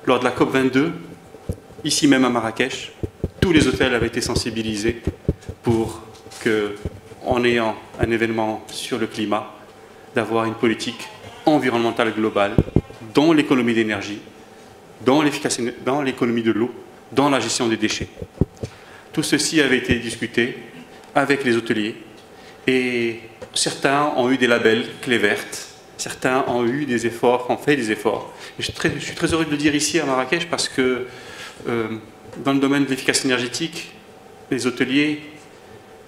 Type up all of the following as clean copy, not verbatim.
lors de la COP22, ici même à Marrakech, tous les hôtels avaient été sensibilisés pour que, en ayant un événement sur le climat, d'avoir une politique environnementale globale dans l'économie d'énergie, dans l'économie de l'eau, dans la gestion des déchets. Tout ceci avait été discuté avec les hôteliers et certains ont eu des labels clés vertes, certains ont eu des efforts, ont fait des efforts. Et je suis très heureux de le dire ici à Marrakech parce que dans le domaine de l'efficacité énergétique, les hôteliers,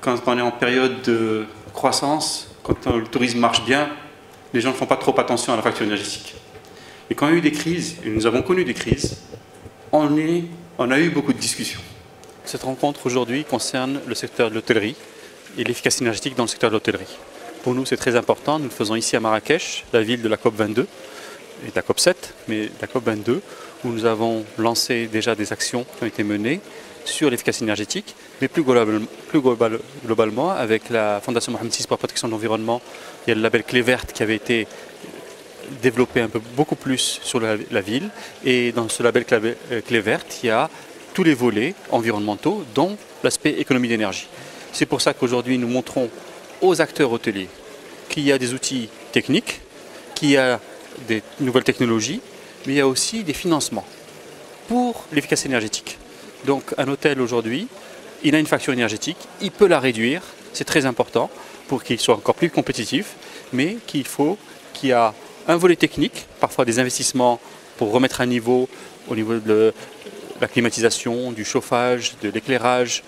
quand on est en période de croissance, quand le tourisme marche bien, les gens ne font pas trop attention à la facture énergétique. Et quand il y a eu des crises, et nous avons connu des crises, on a eu beaucoup de discussions. Cette rencontre aujourd'hui concerne le secteur de l'hôtellerie et l'efficacité énergétique dans le secteur de l'hôtellerie. Pour nous, c'est très important. Nous le faisons ici à Marrakech, la ville de la COP22 et de la COP7, mais de la COP22, où nous avons lancé déjà des actions qui ont été menées sur l'efficacité énergétique, mais plus globalement, avec la Fondation Mohamed VI pour la protection de l'environnement, il y a le label Clé verte qui avait été développé beaucoup plus sur la ville. Et dans ce label Clé verte, il y a tous les volets environnementaux, dont l'aspect économie d'énergie. C'est pour ça qu'aujourd'hui, nous montrons aux acteurs hôteliers qu'il y a des outils techniques, qu'il y a des nouvelles technologies, mais il y a aussi des financements pour l'efficacité énergétique. Donc un hôtel aujourd'hui, il a une facture énergétique, il peut la réduire, c'est très important pour qu'il soit encore plus compétitif, mais qu'il y a un volet technique, parfois des investissements pour remettre à niveau au niveau de la climatisation, du chauffage, de l'éclairage,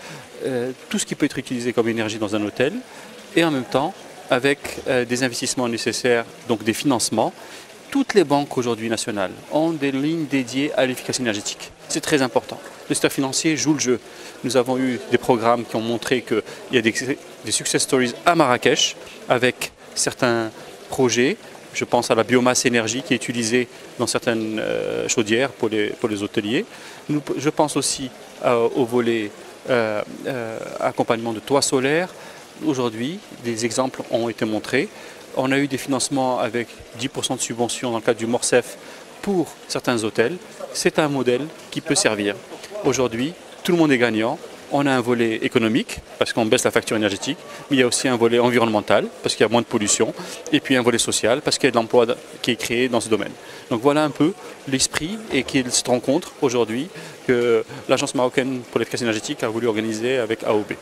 tout ce qui peut être utilisé comme énergie dans un hôtel, et en même temps avec des investissements nécessaires, donc des financements. Toutes les banques aujourd'hui nationales ont des lignes dédiées à l'efficacité énergétique. C'est très important. Le secteur financier joue le jeu. Nous avons eu des programmes qui ont montré qu'il y a des success stories à Marrakech avec certains projets. Je pense à la biomasse énergie qui est utilisée dans certaines chaudières pour les hôteliers. Je pense aussi au volet accompagnement de toits solaires. Aujourd'hui, des exemples ont été montrés. On a eu des financements avec 10% de subvention dans le cadre du Morcef pour certains hôtels. C'est un modèle qui peut servir. Aujourd'hui, tout le monde est gagnant. On a un volet économique, parce qu'on baisse la facture énergétique, mais il y a aussi un volet environnemental, parce qu'il y a moins de pollution, et puis un volet social, parce qu'il y a de l'emploi qui est créé dans ce domaine. Donc voilà un peu l'esprit et qu'il se rencontre aujourd'hui que l'Agence marocaine pour l'efficacité énergétique a voulu organiser avec AOB.